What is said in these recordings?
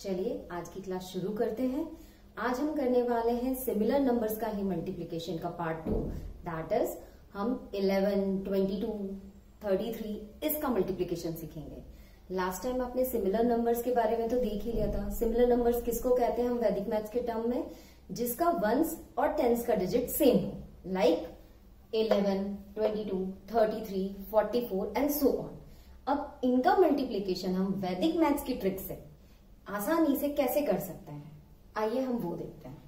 चलिए आज की क्लास शुरू करते हैं। आज हम करने वाले हैं सिमिलर नंबर्स का ही मल्टीप्लिकेशन का पार्ट 2। दैट इज हम 11, 22, 33 इसका मल्टीप्लिकेशन सीखेंगे। लास्ट टाइम आपने सिमिलर नंबर्स के बारे में तो देख ही लिया था। सिमिलर नंबर्स किसको कहते हैं हम वैदिक मैथ्स के टर्म में, जिसका वंस और टेंस का डिजिट सेम हो, लाइक 11, 22, 33, 44 एंड सो ऑन। अब इनका मल्टीप्लिकेशन हम वैदिक मैथ्स की ट्रिक से आसानी से कैसे कर सकते हैं, आइए हम वो देखते हैं।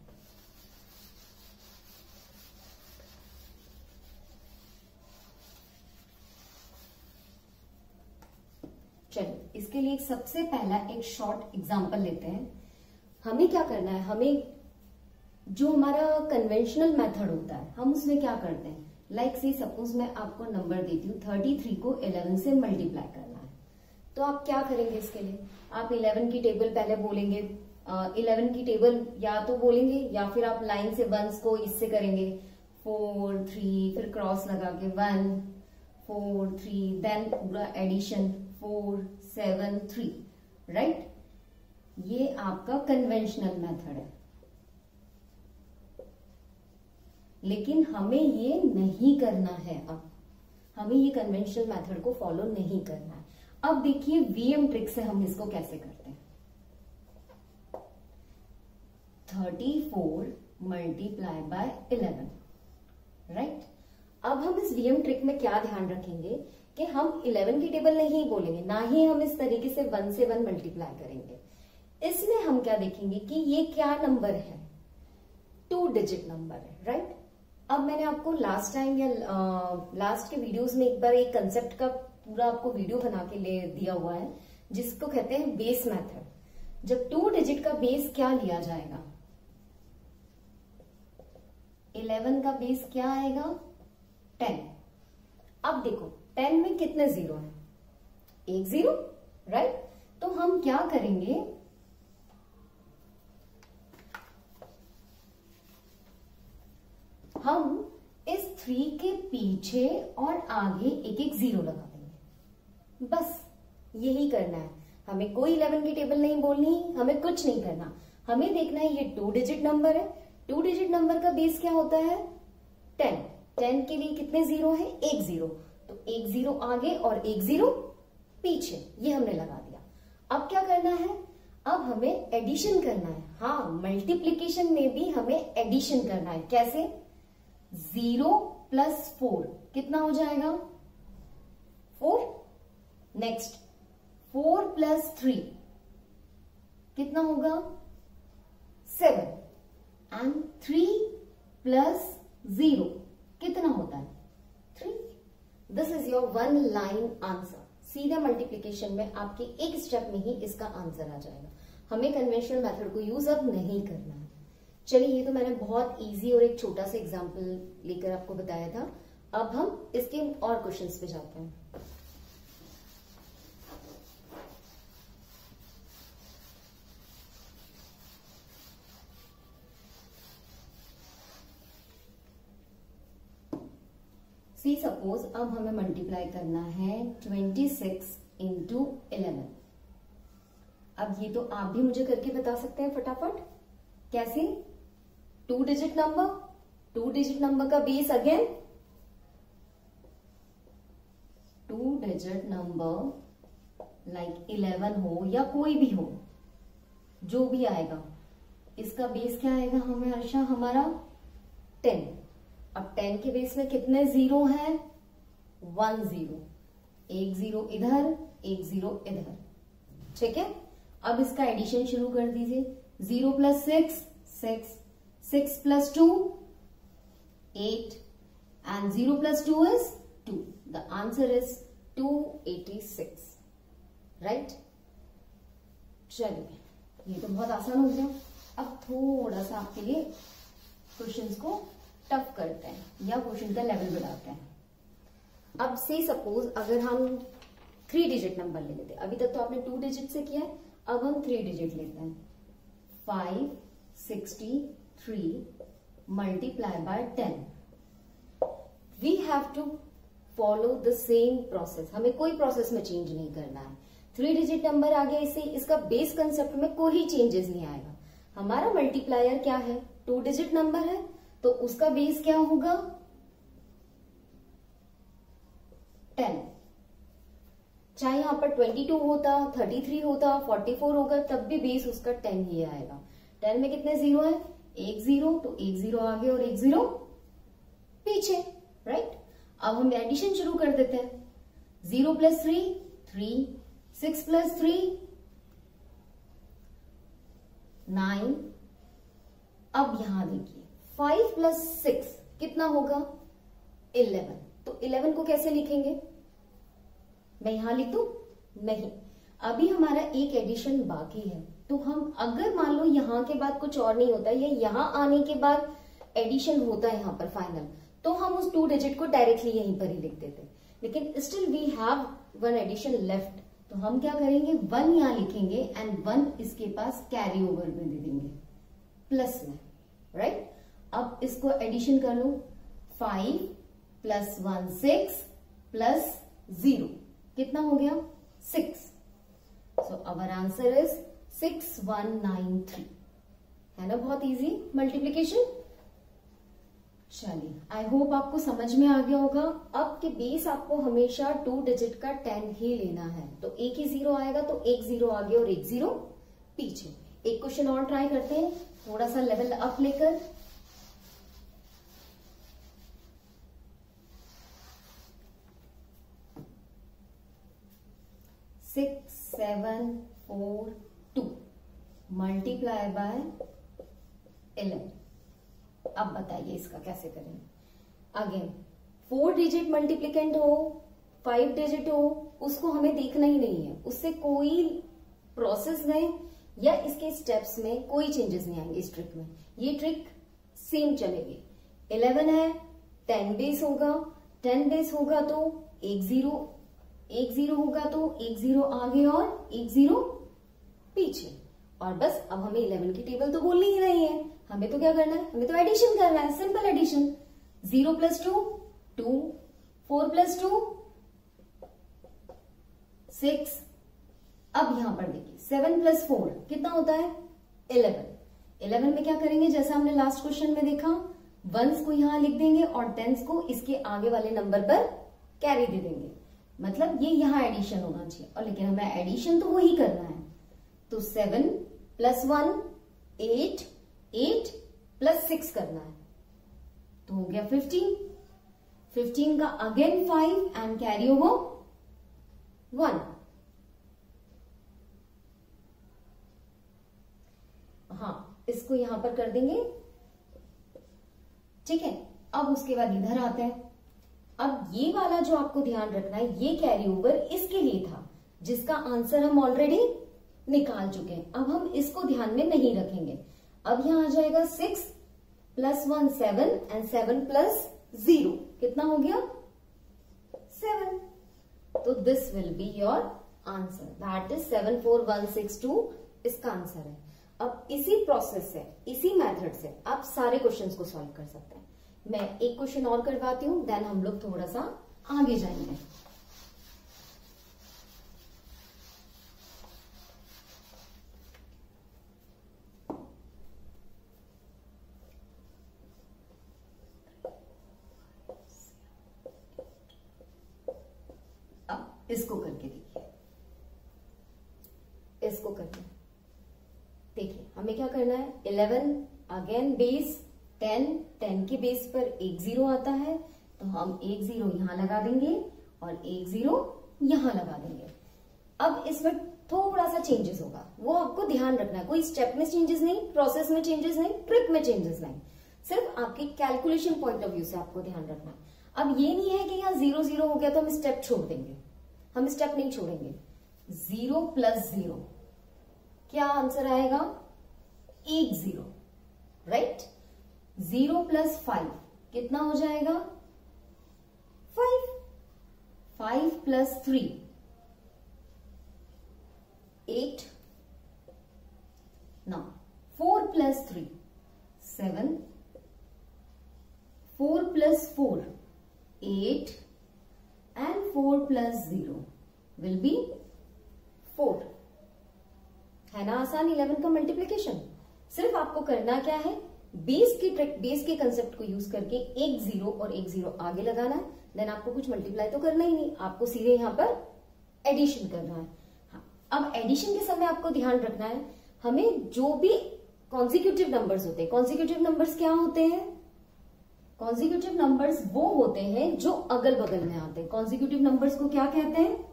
चलिए इसके लिए सबसे पहला एक शॉर्ट एग्जांपल लेते हैं। हमें क्या करना है, हमें जो हमारा कन्वेंशनल मेथड होता है हम उसमें क्या करते हैं, लाइक सी सपोज मैं आपको नंबर देती हूँ 33 को 11 से मल्टीप्लाई करना है। तो आप क्या करेंगे, इसके लिए आप 11 की टेबल पहले बोलेंगे, 11 की टेबल या तो बोलेंगे या फिर आप लाइन से वंस को इससे करेंगे 4, 3, फिर क्रॉस लगा के 1, 4, 3, देन पूरा एडिशन 4, 7, 3, राइट। ये आपका कन्वेंशनल मेथड है, लेकिन हमें ये नहीं करना है। अब हमें ये कन्वेंशनल मेथड को फॉलो नहीं करना है। अब देखिए वीएम ट्रिक से हम इसको कैसे करते हैं। 34 मल्टीप्लाई बाय 11, राइट। अब हम इस वीएम ट्रिक में क्या ध्यान रखेंगे कि हम 11 की टेबल नहीं बोलेंगे, ना ही हम इस तरीके से 1 से 1 मल्टीप्लाई करेंगे। इसमें हम क्या देखेंगे कि ये क्या नंबर है, 2 डिजिट नंबर है, राइट। अब मैंने आपको लास्ट टाइम या लास्ट के वीडियोस में एक बार एक कंसेप्ट का पूरा आपको वीडियो बना के ले दिया हुआ है, जिसको कहते हैं बेस मेथड। जब 2 डिजिट का बेस क्या लिया जाएगा, 11 का बेस क्या आएगा 10। अब देखो 10 में कितने जीरो हैं, 1 जीरो, राइट। तो हम क्या करेंगे, हम इस 3 के पीछे और आगे एक एक जीरो लगा देंगे, बस यही करना है। हमें कोई 11 की टेबल नहीं बोलनी, हमें कुछ नहीं करना। हमें देखना है ये 2 डिजिट नंबर है, 2 डिजिट नंबर का बेस क्या होता है 10। 10 के लिए कितने जीरो है, 1 जीरो, तो 1 जीरो आगे और 1 जीरो पीछे, ये हमने लगा दिया। अब क्या करना है, अब हमें एडिशन करना है। हाँ, मल्टीप्लीकेशन में भी हमें एडिशन करना है। कैसे, 0 प्लस 4 कितना हो जाएगा 4। नेक्स्ट 4 प्लस 3 कितना होगा 7 एंड 3 प्लस 0 कितना होता है 3। This is your 1 line answer. सीधे मल्टीप्लीकेशन में आपके एक स्टेप में ही इसका आंसर आ जाएगा। हमें कन्वेंशनल मेथड को यूज अब नहीं करना है। चलिए ये तो मैंने बहुत इजी और एक छोटा सा एग्जांपल लेकर आपको बताया था। अब हम इसके और क्वेश्चंस पे जाते हैं। सी सपोज अब हमें मल्टीप्लाई करना है 26 इंटू 11। अब ये तो आप भी मुझे करके बता सकते हैं फटाफट। कैसे, 2 डिजिट नंबर, 2 डिजिट नंबर का base again 2 digit number like 11 हो या कोई भी हो, जो भी आएगा, इसका बेस क्या आएगा हमें हर्षा, हमारा 10। अब 10 के बेस में कितने जीरो हैं 1 जीरो, 1 जीरो इधर, 1 जीरो इधर, ठीक है। अब इसका एडिशन शुरू कर दीजिए। 0 plus 6 6, 6 plus 2 8 and 0 plus 2 is 2. The answer is 286, right? चलिए ये तो बहुत आसान हो गया। अब थोड़ा सा आपके लिए क्वेश्चंस को टफ करते हैं या क्वेश्चन का लेवल बढ़ाते हैं। अब से सपोज अगर हम 3 डिजिट नंबर ले लेते हैं, अभी तक तो आपने 2 डिजिट से किया है, अब हम 3 डिजिट लेते हैं। 563 multiply by 10. We have to follow the same process. हमें कोई प्रोसेस में चेंज नहीं करना है। 3 डिजिट नंबर आ गया इसे, इसका बेस कंसेप्ट में कोई चेंजेस नहीं आएगा। हमारा मल्टीप्लायर क्या है, 2 डिजिट नंबर है, तो उसका बेस क्या होगा 10। चाहे यहां पर 22 होता, 33 होता, 44 होगा, तब भी बेस उसका 10 ही आएगा। 10 में कितने जीरो है, एक जीरो, तो एक जीरो आगे और एक जीरो पीछे, राइट। अब हम एडिशन शुरू कर देते हैं। 0 + 3 3, 6 + 3 9। अब यहां देखिए 5 + 6 कितना होगा 11। तो 11 को कैसे लिखेंगे, मैं यहां लिख दूं, नहीं, अभी हमारा एक एडिशन बाकी है। तो हम अगर मान लो यहां के बाद कुछ और नहीं होता या यहां आने के बाद एडिशन होता है यहां पर फाइनल, तो हम उस 2 डिजिट को डायरेक्टली यहीं पर ही लिख देते। लेकिन still we have 1 addition left, तो हम क्या करेंगे 1 यहां लिखेंगे एंड 1 इसके पास कैरी ओवर में दे देंगे प्लस में, राइट। अब इसको एडिशन कर लो, 5 + 1 6 + 0 कितना हो गया 6। सो आवर आंसर इज 6193, है ना, बहुत इजी मल्टीप्लीकेशन। चलिए, आई होप आपको समझ में आ गया होगा। अब के बेस आपको हमेशा 2 डिजिट का 10 ही लेना है, तो एक ही जीरो आएगा, तो एक जीरो आगे और एक जीरो पीछे। एक क्वेश्चन और ट्राई करते हैं, थोड़ा सा लेवल अप लेकर। Six 7 4 2 multiply by 11। अब बताइए इसका कैसे करेंगे। अगेन 4 डिजिट मल्टीप्लिकेंट हो, 5 डिजिट हो, उसको हमें देखना ही नहीं है, उससे कोई प्रोसेस में या इसके स्टेप्स में कोई चेंजेस नहीं आएंगे इस ट्रिक में। ये ट्रिक सेम चलेगी। 11 है, 10 बेस होगा, 10 बेस होगा तो एक जीरो होगा, तो एक जीरो आगे और एक जीरो पीछे। और बस अब हमें 11 की टेबल तो बोलनी ही नहीं है, हमें तो क्या करना है, हमें तो एडिशन करना है, सिंपल एडिशन। 0 + 2 2, 4 + 2 6। अब यहां पर देखिए 7 + 4 कितना होता है 11। 11 में क्या करेंगे, जैसा हमने लास्ट क्वेश्चन में देखा, वंस को यहां लिख देंगे और टेंस को इसके आगे वाले नंबर पर कैरी दे देंगे। मतलब ये यहां एडिशन होना चाहिए, और लेकिन हमें एडिशन तो वही करना है। तो 7 + 1 8, 8 + 6 करना है, तो हो गया 15। 15 का अगेन 5 एंड कैरी ओवर 1। हाँ, इसको यहां पर कर देंगे, ठीक है। अब उसके बाद इधर आते हैं। अब ये वाला जो आपको ध्यान रखना है, ये कैरी ओवर इसके लिए था जिसका आंसर हम ऑलरेडी निकाल चुके हैं। अब हम इसको ध्यान में नहीं रखेंगे। अब यहां आ जाएगा 6 + 1 7 एंड 7 + 0 कितना हो गया 7। तो this will be your answer, that is 74162 इसका आंसर है। अब इसी प्रोसेस से, इसी मेथड से आप सारे क्वेश्चंस को सॉल्व कर सकते हैं। मैं एक क्वेश्चन और करवाती हूं, देन हम लोग थोड़ा सा आगे जाएंगे। अब इसको करके देखिए, इसको करके देखिए हमें क्या करना है। 11 अगेन बेस 10, 10 के बेस पर एक जीरो आता है, तो हम एक जीरो यहां लगा देंगे और एक जीरो यहां लगा देंगे। अब इसमें थोड़ा सा चेंजेस होगा, वो आपको ध्यान रखना है। कोई स्टेप में चेंजेस नहीं, प्रोसेस में चेंजेस नहीं, ट्रिक में चेंजेस नहीं, सिर्फ आपके कैलकुलेशन पॉइंट ऑफ व्यू से आपको ध्यान रखना है। अब ये नहीं है कि यहाँ 0 0 हो गया तो हम स्टेप छोड़ देंगे, हम स्टेप नहीं छोड़ेंगे। 0 + 0 क्या आंसर आएगा 1 0, राइट। 0 + 5 कितना हो जाएगा 5। 5 + 3 8। Now 4 + 3 7, 4 + 4 8 and 4 + 0 will be 4 है ना आसान 11 का मल्टीप्लीकेशन। सिर्फ आपको करना क्या है, बेस के कंसेप्ट को यूज करके एक 0 और एक 0 आगे लगाना है। देन आपको कुछ मल्टीप्लाई तो करना ही नहीं, आपको सीधे यहां पर एडिशन करना है। हाँ, अब एडिशन के समय आपको ध्यान रखना है, हमें जो भी कॉन्जिक्यूटिव नंबर्स होते हैं, कॉन्जिक्यूटिव नंबर्स क्या होते हैं, कॉन्जिक्यूटिव नंबर्स वो होते हैं जो अगल बगल में आते हैं। कॉन्जिक्यूटिव नंबर्स को क्या कहते हैं,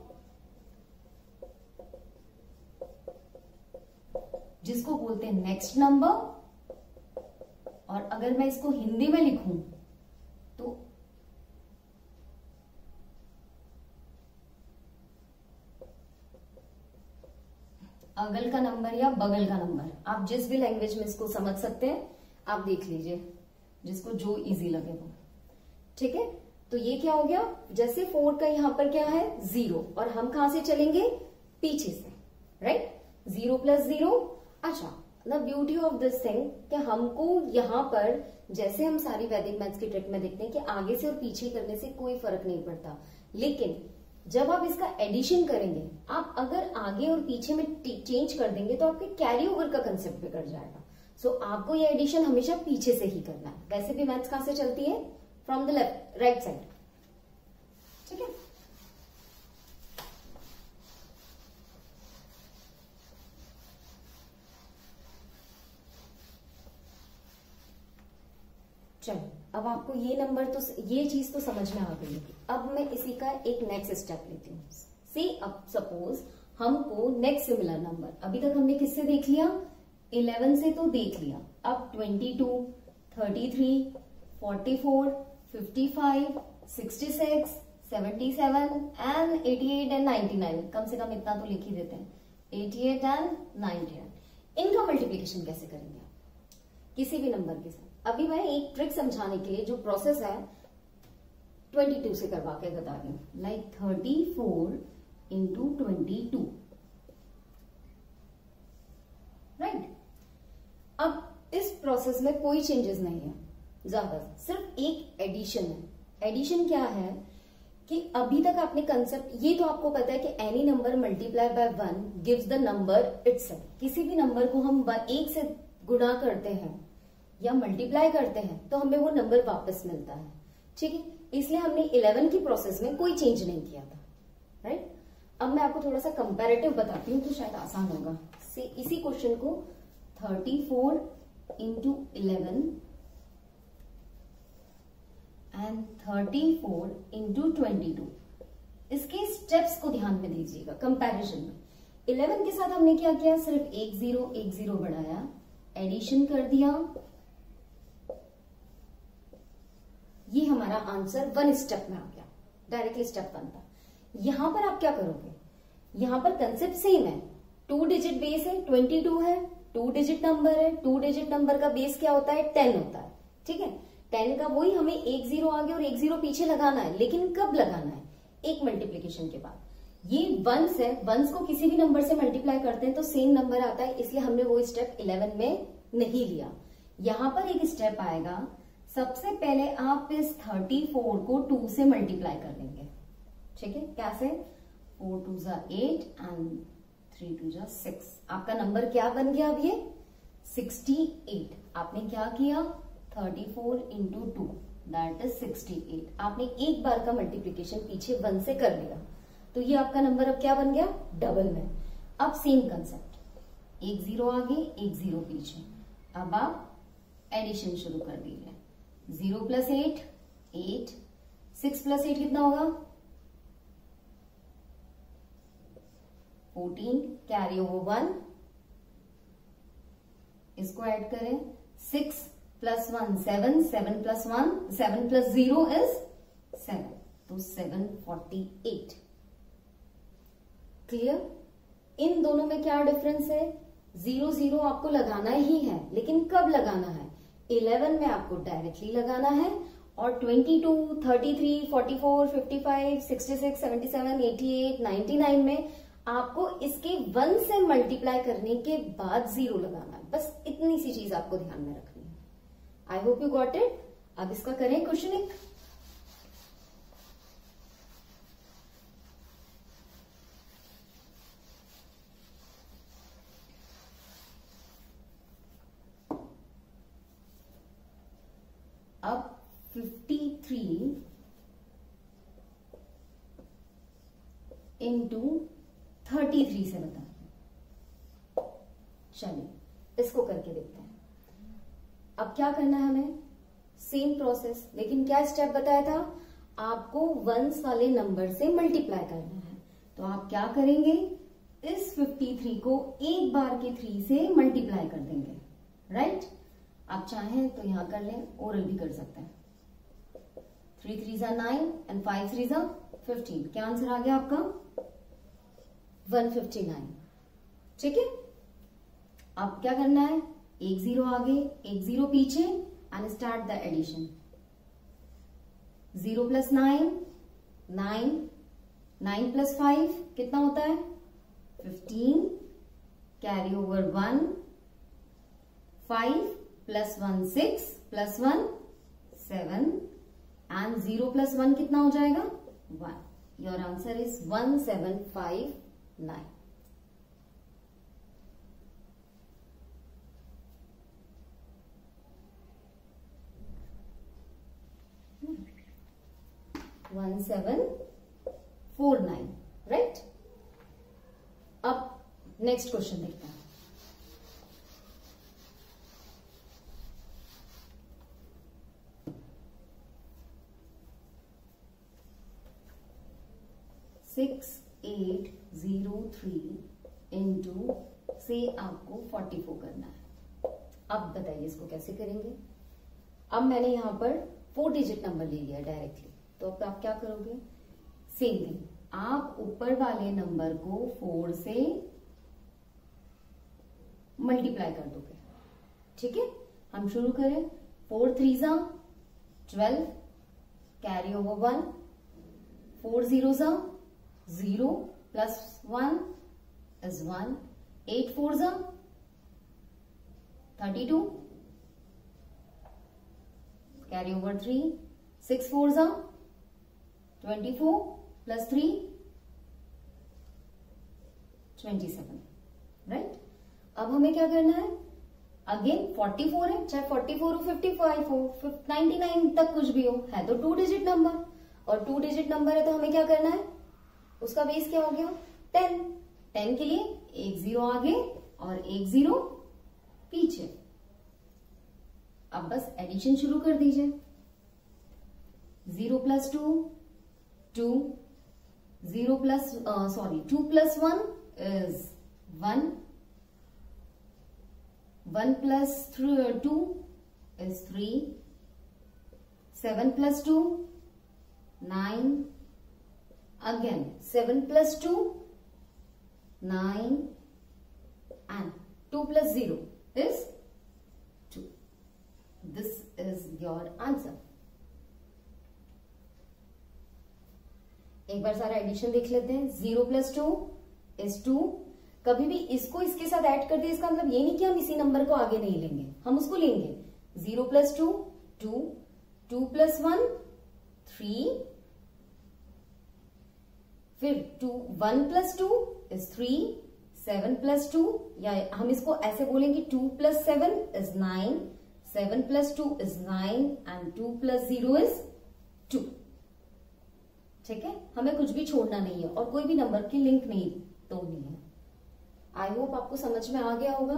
जिसको बोलते हैं नेक्स्ट नंबर। और अगर मैं इसको हिंदी में लिखूं तो अगल का नंबर या बगल का नंबर, आप जिस भी लैंग्वेज में इसको समझ सकते हैं आप देख लीजिए, जिसको जो इजी लगे वो। ठीक है, तो ये क्या हो गया, जैसे 4 का यहां पर क्या है 0, और हम कहां से चलेंगे, पीछे से, राइट। 0 + 0। अच्छा, the beauty of this thing कि हमको यहाँ पर, जैसे हम सारी वैदिक मैथ्स की ट्रिक में देखते हैं कि आगे से और पीछे करने से कोई फर्क नहीं पड़ता, लेकिन जब आप इसका एडिशन करेंगे, आप अगर आगे और पीछे में चेंज कर देंगे तो आपके कैरी ओवर का कंसेप्ट बिगड़ जाएगा। सो आपको ये एडिशन हमेशा पीछे से ही करना है। वैसे भी मैथ्स कहां से चलती है, from the left right side. ठीक है, चलो अब आपको ये नंबर तो, ये चीज तो समझ में आ गई होगी। अब मैं इसी का एक नेक्स्ट स्टेप लेती हूँ। सी अब सपोज हमको नेक्स्ट सिमिलर नंबर, अभी तक हमने किससे देख लिया, 11 से तो देख लिया, अब 22, 33, 44, 55, 66, 77 एंड 88 एंड 99, कम से कम इतना तो लिख ही देते हैं, 88 एंड 99। इनका मल्टीप्लीकेशन कैसे करेंगे आप किसी भी नंबर के साथ। अभी मैं एक ट्रिक समझाने के लिए जो प्रोसेस है 22 से करवा के बता रही हूं, लाइक 34 इंटू 22, राइट। अब इस प्रोसेस में कोई चेंजेस नहीं है ज्यादा, सिर्फ एक एडिशन है। एडिशन क्या है कि अभी तक आपने कंसेप्ट, ये तो आपको पता है कि any number multiply by 1 gives the number itself. किसी भी नंबर को हम 1 से गुणा करते हैं या मल्टीप्लाई करते हैं तो हमें वो नंबर वापस मिलता है। ठीक है, इसलिए हमने 11 की प्रोसेस में कोई चेंज नहीं किया था, राइट। अब मैं आपको थोड़ा सा कंपैरेटिव बताती हूँ तो शायद आसान होगा। से इसी क्वेश्चन को 34 इंटू 11 एंड 34 इंटू 22, इसके स्टेप्स को ध्यान में दीजिएगा कंपैरिजन में। 11 के साथ हमने क्या किया, सिर्फ एक जीरो बढ़ाया, एडिशन कर दिया, ये हमारा आंसर 1 स्टेप में आ गया, डायरेक्टली स्टेप 1 था। यहां पर आप क्या करोगे, यहां पर कंसेप्ट सेम है, 2 डिजिट बेस है, 22 है, 2 डिजिट नंबर है, 2 डिजिट नंबर का बेस क्या होता है, 10 होता है। ठीक है, 10 का वही हमें एक 0 आगे और एक 0 पीछे लगाना है, लेकिन कब लगाना है, एक मल्टीप्लीकेशन के बाद। ये 1s है, 1s को किसी भी नंबर से मल्टीप्लाई करते हैं तो सेम नंबर आता है, इसलिए हमने वो स्टेप 11 में नहीं लिया। यहां पर एक स्टेप आएगा, सबसे पहले आप इस 34 को 2 से मल्टीप्लाई कर देंगे। ठीक है, कैसे, 4 2 8 एंड 3 2 6, आपका नंबर क्या बन गया, अब ये 68। आपने क्या किया, 34 इंटू 2 दैट इज 68। आपने एक बार का मल्टीप्लीकेशन पीछे 1 से कर लिया, तो ये आपका नंबर अब क्या बन गया, डबल में। अब सेम कंसेप्ट, एक 0 आगे एक 0 पीछे। अब आप एडिशन शुरू कर दीजिए, 0 + 8 8, 6 + 8 कितना होगा, 14, कैरी ओवर 1, इसको ऐड करें, 6 + 1 7, 7 + 1 7 + 0 इज 7, तो 748। क्लियर, इन दोनों में क्या डिफरेंस है, 0 0 आपको लगाना ही है, लेकिन कब लगाना है, 11 में आपको डायरेक्टली लगाना है, और 22, 33, 44, 55, 66, 77, 88, 99 में आपको इसके 1 से मल्टीप्लाई करने के बाद 0 लगाना है। बस इतनी सी चीज आपको ध्यान में रखनी है। I hope you got it. अब इसका करें क्वेश्चनिंग। प्रोसेस, लेकिन क्या स्टेप बताया था, आपको वंस वाले नंबर से मल्टीप्लाई करना है। तो आप क्या करेंगे, इस 53 को एक बार के 3 से मल्टीप्लाई कर देंगे, राइट। आप चाहें तो यहां कर लें, ओरल भी कर सकते हैं। 3 3 जा 9 एंड 5 3 जा 15। क्या आंसर आ गया आपका, 159। ठीक है, अब क्या करना है, एक 0 आगे एक 0 पीछे एंड स्टार्ट द एडिशन। 0 + 9 9, 9 + 5 कितना होता है 15, कैरी ओवर 1, 5 + 1 6 + 1 7 एंड 0 + 1 कितना हो जाएगा 1। Your answer is 1759। One 1749, right. अब नेक्स्ट क्वेश्चन देखते हैं। सिक्स 803 इंटू से आपको 44 करना है। अब बताइए इसको कैसे करेंगे। अब मैंने यहां पर 4 डिजिट नंबर ले लिया डायरेक्टली, तो अब आप क्या करोगे, सेम थिंग, आप ऊपर वाले नंबर को 4 से मल्टीप्लाई कर दोगे। ठीक है, हम शुरू करें। 4 3 जा 12, कैरी ओवर 1, 4 0 जा 0 + 1 is 1, 8 4 जा 32, कैरी ओवर 3, 6 4 जा 24 + 3 27, राइट। अब हमें क्या करना है, अगेन 44 है, चाहे 44 हो 55 हो 99 तक कुछ भी हो, है तो 2 डिजिट नंबर, और 2 डिजिट नंबर है तो हमें क्या करना है, उसका बेस क्या हो गया 10। 10 के लिए एक 0 आगे और एक 0 पीछे। अब बस एडिशन शुरू कर दीजिए। 0 + 2 2, 2 + 1 is 1, 1 + 2 is 3, 7 + 2 9, again 7 + 2 9 and 2 + 0 is 2. This is your answer. एक बार सारा एडिशन देख लेते हैं। 0 + 2 is 2। कभी भी इसको इसके साथ ऐड कर दिए, इसका मतलब ये नहीं कि हम इसी नंबर को आगे नहीं लेंगे, हम उसको लेंगे। 0 + 2 2, 2 + 1 3, फिर 1 + 2 is 3, 7 + 2, या हम इसको ऐसे बोलेंगे 2 + 7 is 9, 7 + 2 is 9 and 2 + 0 is 2। ठीक है, हमें कुछ भी छोड़ना नहीं है और कोई भी नंबर की लिंक नहीं तोड़नी है। आई होप आपको समझ में आ गया होगा।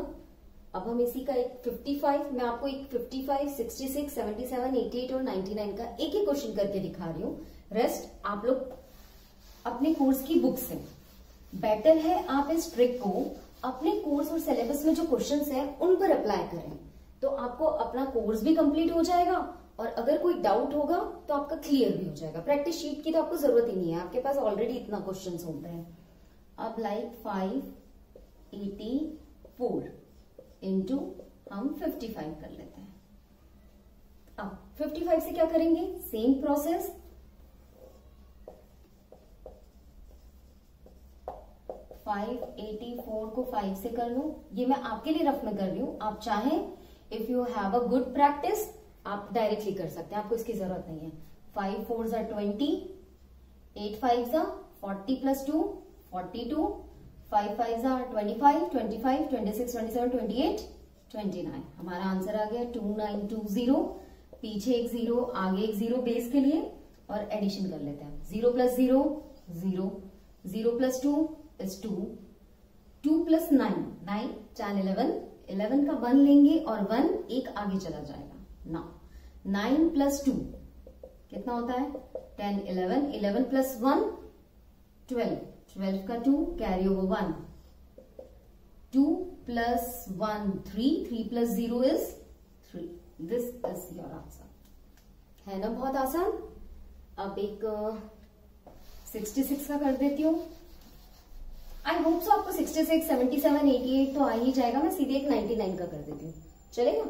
अब हम इसी का एक 55, मैं आपको एक 55, 66, 77, 88 और 99 का एक ही क्वेश्चन करके दिखा रही हूँ। रेस्ट आप लोग अपने कोर्स की बुक से, बेटर है आप इस ट्रिक को अपने कोर्स और सिलेबस में जो क्वेश्चंस हैं उन पर अप्लाई करें, तो आपको अपना कोर्स भी कंप्लीट हो जाएगा और अगर कोई डाउट होगा तो आपका क्लियर भी हो जाएगा। प्रैक्टिस शीट की तो आपको जरूरत ही नहीं है, आपके पास ऑलरेडी इतना क्वेश्चंस होते हैं। अब लाइक 584 इंटू हम 55 कर लेते हैं। अब 55 से क्या करेंगे, सेम प्रोसेस। 584 को 5 से कर लो, ये मैं आपके लिए रफ में कर रही हूं, आप चाहें if you have a good practice आप डायरेक्टली कर सकते हैं, आपको इसकी जरूरत नहीं है। 5 4 जा 20, 8 5 जा 40 + 2 42, 5 5 जा 25, 25 26 27 28 29। हमारा आंसर आ गया 2920। पीछे एक 0 आगे एक 0 बेस के लिए, और एडिशन कर लेते हैं। 0 + 0 0, 0 + 2 is 2, 2 + 9 9, 10 11 11 का 1 लेंगे और 1 एक आगे चला जाएगा। नाउ 9 प्लस 2 कितना होता है 10, 11, 11 प्लस 1 12, 12 का 2 carry over 1, 2 plus 1 3, 3 plus 0 is 3. This is your answer. है ना बहुत आसान. अब एक 66 का कर देती हूँ. आई होप सो आपको 66, 77, 88 तो आ ही जाएगा. मैं सीधे एक 99 का कर देती हूँ. चलेगा.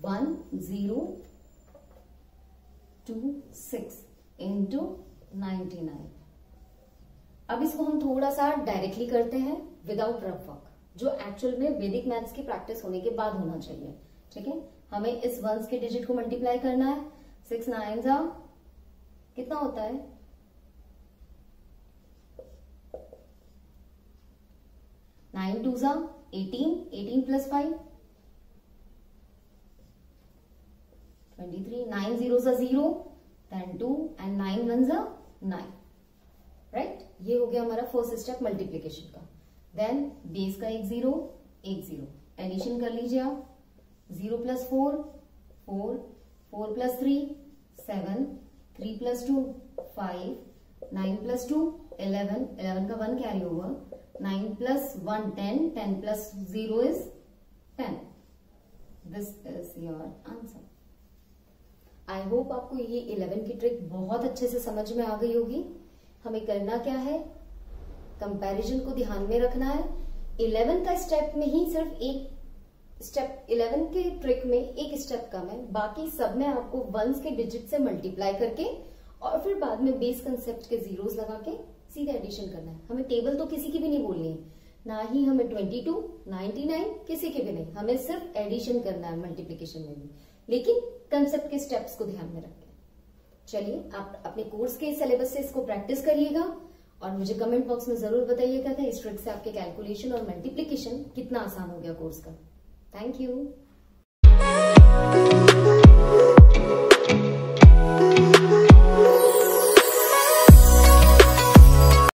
1 0 2 6 इंटू 99. अब इसको हम थोड़ा सा डायरेक्टली करते हैं विदाउट रफ वर्क, जो एक्चुअल में वैदिक मैथ्स की प्रैक्टिस होने के बाद होना चाहिए. ठीक है. हमें इस वंस के डिजिट को मल्टीप्लाई करना है. 6 9 जा कितना होता है 9 2 जा 18, 18 प्लस 5 23, 9 0 जा 0, then 2 and 9 1 जा 9. राइट. ये हो गया हमारा फर्स्ट स्टेप मल्टीप्लीकेशन का. देन बेस का 1 0 1 0 एडिशन कर लीजिए आप. 0 प्लस 4 4, 4 प्लस 3 7, 3 प्लस 2 5, 9 प्लस 2 11, 11 का 1 carry over, 9 plus 1 10, 10 plus 0 is 10. This is your answer. I hope आपको ये 11 की ट्रिक बहुत अच्छे से समझ में आ गई होगी. हमें करना क्या है, कंपैरिजन को ध्यान में रखना है. 11 का स्टेप में ही सिर्फ एक स्टेप, 11 के ट्रिक में एक स्टेप कम है. बाकी सब में आपको वंस के डिजिट से मल्टीप्लाई करके और फिर बाद में बेस कंसेप्ट के जीरोस लगा के सीधा एडिशन करना है. हमें टेबल तो किसी की भी नहीं बोलनी है, ना ही हमें 22, 99 किसी के भी नहीं. हमें सिर्फ एडिशन करना है मल्टीप्लीकेशन में भी, लेकिन कंसेप्ट के स्टेप्स को ध्यान में रखें. चलिए आप अपने कोर्स के सिलेबस से इसको प्रैक्टिस करिएगा और मुझे कमेंट बॉक्स में जरूर बताइएगा कि इस ट्रिक से आपके कैलकुलेशन और मल्टीप्लीकेशन कितना आसान हो गया कोर्स का. Thank you.